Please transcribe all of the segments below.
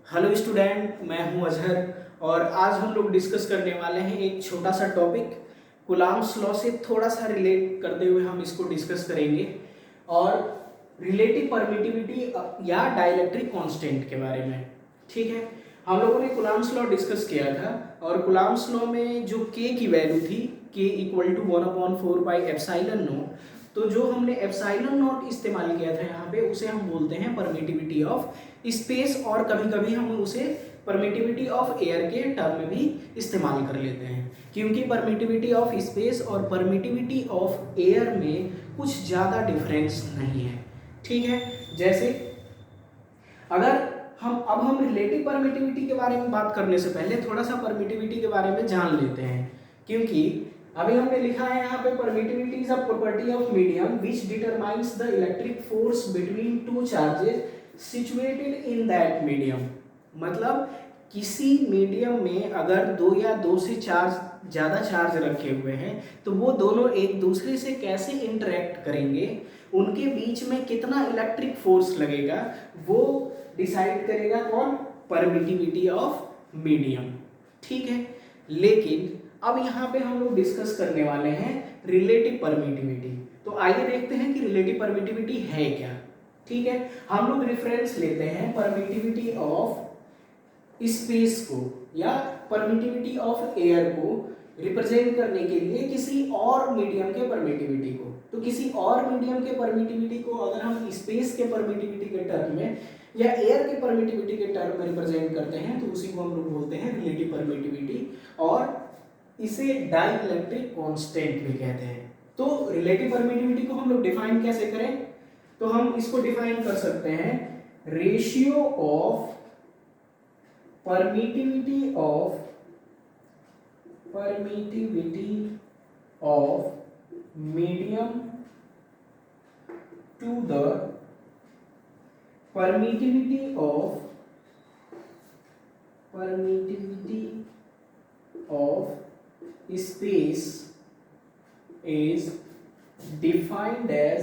Hello student, मैं हूं अजहर और आज हम लोग डिस्कस करने वाले हैं एक छोटा सा टॉपिक कूलाम्स लॉ से थोड़ा सा रिलेट करते हुए हम इसको डिस्कस करेंगे और रिलेटिव परमिटिविटी या डाइलेक्ट्रिक कांस्टेंट के बारे में। ठीक है, हम लोगों ने कूलाम्स लॉ डिस्कस किया था और कूलाम्स लॉ में जो के की वैल्यू थी के equal to 1/4 pi epsilon naught, तो जो हमने एप्सिलॉन नॉट इस्तेमाल किया था यहाँ पे उसे हम बोलते हैं परमिटिविटी ऑफ स्पेस, और कभी कभी हम उसे परमिटिविटी ऑफ एयर के टर्म में भी इस्तेमाल कर लेते हैं, क्योंकि परमिटिविटी ऑफ स्पेस और परमिटिविटी ऑफ एयर में कुछ ज़्यादा डिफरेंस नहीं है। ठीक है, जैसे अगर हम रिलेटिव परमिटिविटी के बारे में बात करने से पहले थोड़ा सा परमिटिविटी के बारे में जान लेते हैं, क्योंकि अभी हमने लिखा है यहाँ पे permittivity is a property of medium which determines the electric force between two charges situated in that medium. मतलब किसी मीडियम में अगर दो या दो से चार्ज ज़्यादा चार्ज रखे हुए हैं तो वो दोनों एक दूसरे से कैसे इंटरेक्ट करेंगे, उनके बीच में कितना इलेक्ट्रिक फोर्स लगेगा, वो डिसाइड करेगा कौन? Permittivity of medium. ठीक है, लेकिन अब यहाँ पे हम लोग डिस्कस करने वाले हैं रिलेटिव परमिटिविटी। तो आइए देखते हैं कि रिलेटिव परमिटिविटी है क्या। ठीक है, हम लोग रेफरेंस लेते हैं परमिटिविटी ऑफ स्पेस को या परमिटिविटी ऑफ एयर को रिप्रेजेंट करने के लिए किसी और मीडियम के परमिटिविटी को। तो किसी और मीडियम के परमिटिविटी को अगर हम स्पेस के परमिटिविटी के टर्म में या एयर के परमिटिविटी के टर्म में रिप्रेजेंट करते हैं तो उसी को हम लोग बोलते हैं रिलेटिव परमिटिविटी, और इसे डाइलेक्ट्रिक कांस्टेंट भी कहते हैं। तो रिलेटिव परमिटिविटी को हम लोग डिफाइन कैसे करें? तो हम इसको डिफाइन कर सकते हैं ratio of permittivity of medium to the permittivity of space is defined as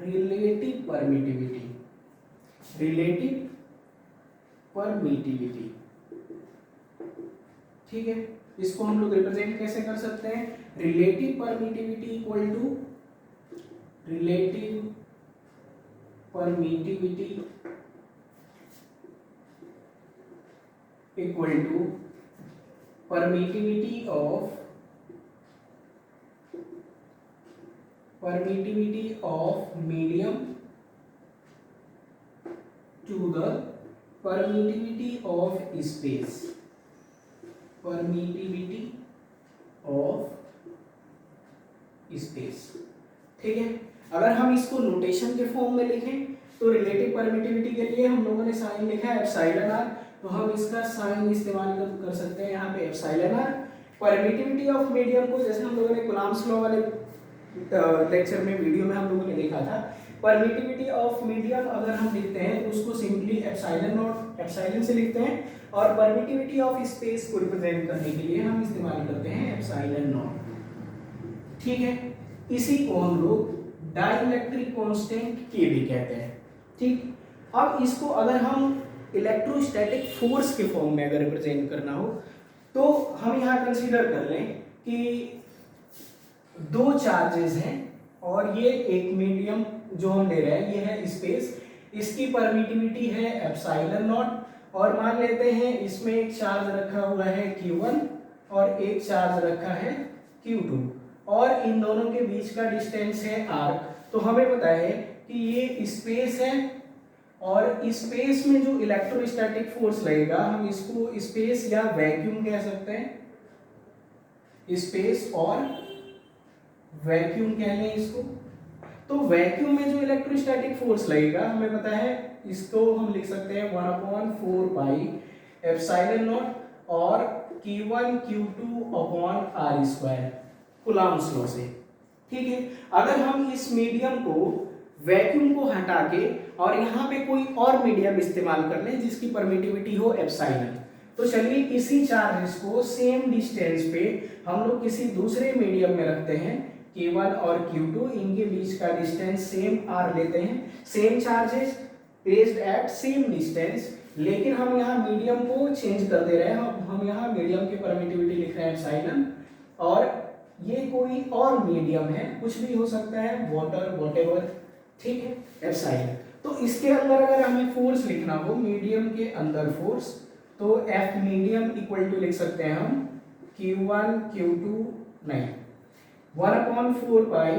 relative permittivity। ठीक है, इसको हम लोग रिप्रेजेंट कैसे कर सकते हैं? Relative permittivity equal to permittivity of medium to the permittivity of space। ठीक है, अगर हम इसको नोटेशन के फॉर्म में लिखें तो रिलेटिव परमिटिविटी के लिए हम लोगों ने साइन लिखा है एप्सिलॉन आर, तो हम इसका साइन इस्तेमाल कर सकते हैं यहाँ पे epsilon R. Permittivity of medium को जैसे हम लोगों ने कूलाम्स लॉ वाले लेक्चर में वीडियो में हम लोगों ने देखा था, परमिटिविटी ऑफ मीडियम अगर हम लिखते हैं तो उसको सिंपली एप्सिलॉन नॉट एप्सिलॉन से लिखते हैं, और परमिटिविटी ऑफ स्पेस को रिप्रेजेंट करने के लिए हम इस्तेमाल करते हैं एप्सिलॉन नॉट। ठीक है, इसी को हम लोग डाइलेक्ट्रिक कांस्टेंट के भी कहते हैं। ठीक, अब इसको अगर हम इलेक्ट्रोस्टैटिक फोर्स के फॉर्म में अगर रिप्रेजेंट करना हो तो हम यहाँ कंसीडर कर लें कि दो चार्जेस हैं और ये एक मीडियम जो हम ले रहे हैं ये है स्पेस, इसकी परमिटिविटी है एप्सिलॉन नॉट, और मान लेते हैं इसमें एक चार्ज रखा हुआ है Q1 और एक चार्ज रखा है Q2, और इन दोनों के बीच का डिस्टेंस है r। तो हमें पता है कि ये स्पेस है और स्पेस में जो इलेक्ट्रोस्टैटिक फोर्स लगेगा हम इसको स्पेस या वैक्यूम कह सकते हैं, स्पेस और वैक्यूम कह लें इसको। तो वैक्यूम में जो इलेक्ट्रोस्टैटिक फोर्स लगेगा हमें पता है, इसको हम लिख सकते हैं 1/4 पाई एप्सिलॉन नॉट और Q1 Q2 upon r square coulombs law से। ठीक है, अगर हम इस मीडियम को वैक्यूम को हटा के और यहाँ पे कोई और मीडियम इस्तेमाल कर लें जिसकी परमिटिविटी हो एप्सिलॉन, तो चलिए इसी चार्जेस को सेम डिस्टेंस पे हम लोग किसी दूसरे मीडियम में रखते हैं Q1 और Q2, इनके बीच का डिस्टेंस सेम r लेते हैं, same charges, placed at same distance, लेकिन हम यहाँ मीडियम को चेंज कर दे रहे हैं, हम यहाँ मीडियम की परमिटिविटी लिख रहे हैं एप्सिलॉन, और ये कोई और मीडियम है, कुछ भी हो सकता है, वाटर व्हाटएवर, ठीक है, एप्सिलॉन। तो इसके अंदर अगर हमें फोर्स लिखना हो, मीडियम के अंदर फोर्स, तो एफ मीडियम इक्वल टू लिख सकते हैं हम Q1 Q2 नहीं 1/4 पाई,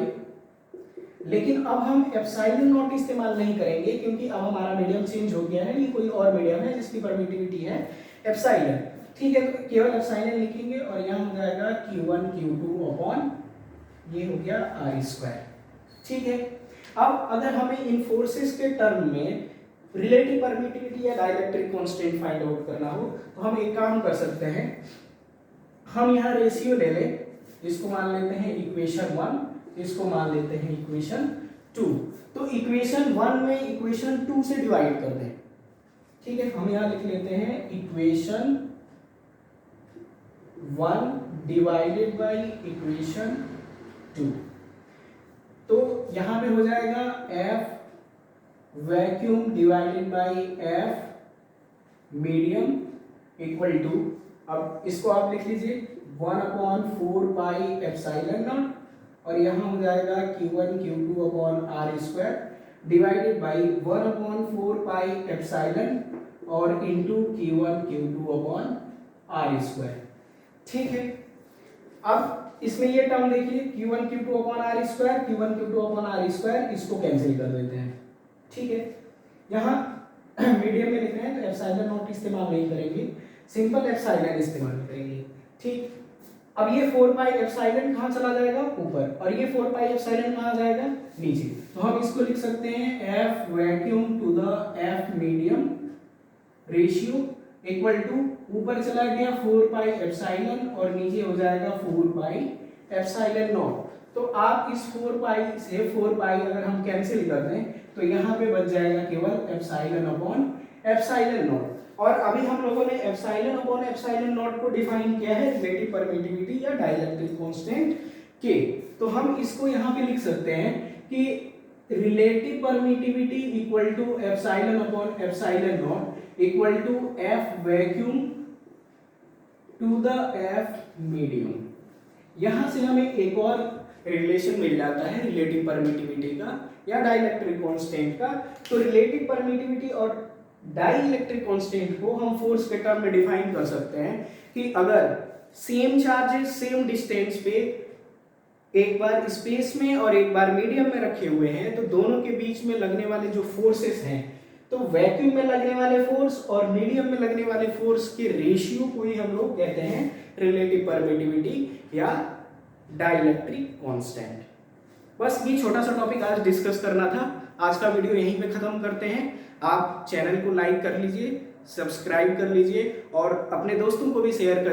लेकिन अब हम एप्सिलॉन नॉट इस्तेमाल नहीं करेंगे क्योंकि अब हमारा मीडियम चेंज हो गया है, ये कोई और मीडियम है जिसकी परमिटिविटी है एप्सिलॉन, ठीक है। तो केवल एप्सिलॉन लिखेंगे और यहाँ हो जाएगा Q1 Q2 अपॉन ये हो गया R², ठीक है। अब अगर हमें इन फोर्सेस के टर्म में रिलेटिव परमिटिविटी या डाइलेक्ट्रिक कांस्टेंट फाइंड आउट करना हो, तो हम एक काम कर सकते हैं, हम यहाँ रेशियो ले लें, इसको मान लेते हैं इक्वेशन 1, इसको मान लेते हैं इक्वेशन 2। तो इक्वेशन 1 में इक्वेशन 2 से डिवाइड कर दें, ठीक है। हम यहाँ लिख लेते हैं इक्वेशन 1 डिवाइडेड बाय इक्वेशन 2, तो यहाँ पे हो जाएगा F vacuum divided by F medium equal to, अब इसको आप लिख लीजिए 1/4 पाई एप्सिलॉन नॉट, और यहाँ हो जाएगा Q1 Q2 upon R² divided by 1/4 pi epsilon और into Q1 Q2 upon R², ठीक है। अब इसमें ये टर्म देखिए Q1 Q2 upon R², Q1 Q2 upon R², इसको कैंसिल कर देते हैं, ठीक है। यहाँ मीडियम में लिख रहे हैं तो एप्सिलॉन नॉट इस्तेमाल नहीं करेंगे, सिंपल एप्सिलॉन इस्तेमाल करेंगे, ठीक। अब ये 4 पाई एप्सिलॉन कहाँ चला जाएगा, ऊपर, और ये 4 पाई एप्सिलॉन कहाँ जाएगा, नीचे। तो हम इसको लिख सकते हैं F vacuum to the F medium ratio equal to, ऊपर चला गया 4 पाई एप्सिलॉन और नीचे हो जाएगा 4 पाई एप्सिलॉन नॉट। तो आप इस 4 पाई से 4 पाई अगर हम कैंसिल कर दें तो यहाँ पे बच जाएगा केवल एप्सिलॉन अपॉन एप्सिलॉन नॉट। और अभी हम लोगों ने एप्सिलॉन अपॉन एप्सिलॉन नॉट को डिफाइन किया है रिलेटिव परमिटिविटी या डाइलेक्ट्रिक कांस्टेंट के। तो हम इसको यहाँ पे लिख सकते हैं कि relative permittivity equal to epsilon upon epsilon naught equal to F vacuum to the F medium. यहाँ से हमें एक और रिलेशन मिल जाता है रिलेटिव परमिटिविटी का या डाइलेक्ट्रिक कांस्टेंट का। तो रिलेटिव परमिटिविटी और डाइलेक्ट्रिक कांस्टेंट को हम फोर्स के टर्म में डिफाइन कर सकते हैं कि अगर सेम चार्जेस सेम डिस्टेंस पे एक बार स्पेस में और एक बार मीडियम में रखे हुए हैं तो दोनों के बीच में लगने वाले जो फोर्सेस हैं, तो वैक्यूम में लगने वाले फोर्स और मीडियम में लगने वाले फोर्स के रेशियो को ही हम लोग कहते हैं रिलेटिव परमिटिविटी या डाइलेक्ट्रिक कांस्टेंट। बस ये छोटा सा टॉपिक आज डिस्कस करना था। आज का वीडियो यहीं पे खत्म करते हैं। आप चैनल को लाइक कर लीजिए, सब्सक्राइब कर लीजिए और अपने दोस्तों को भी शेयर कर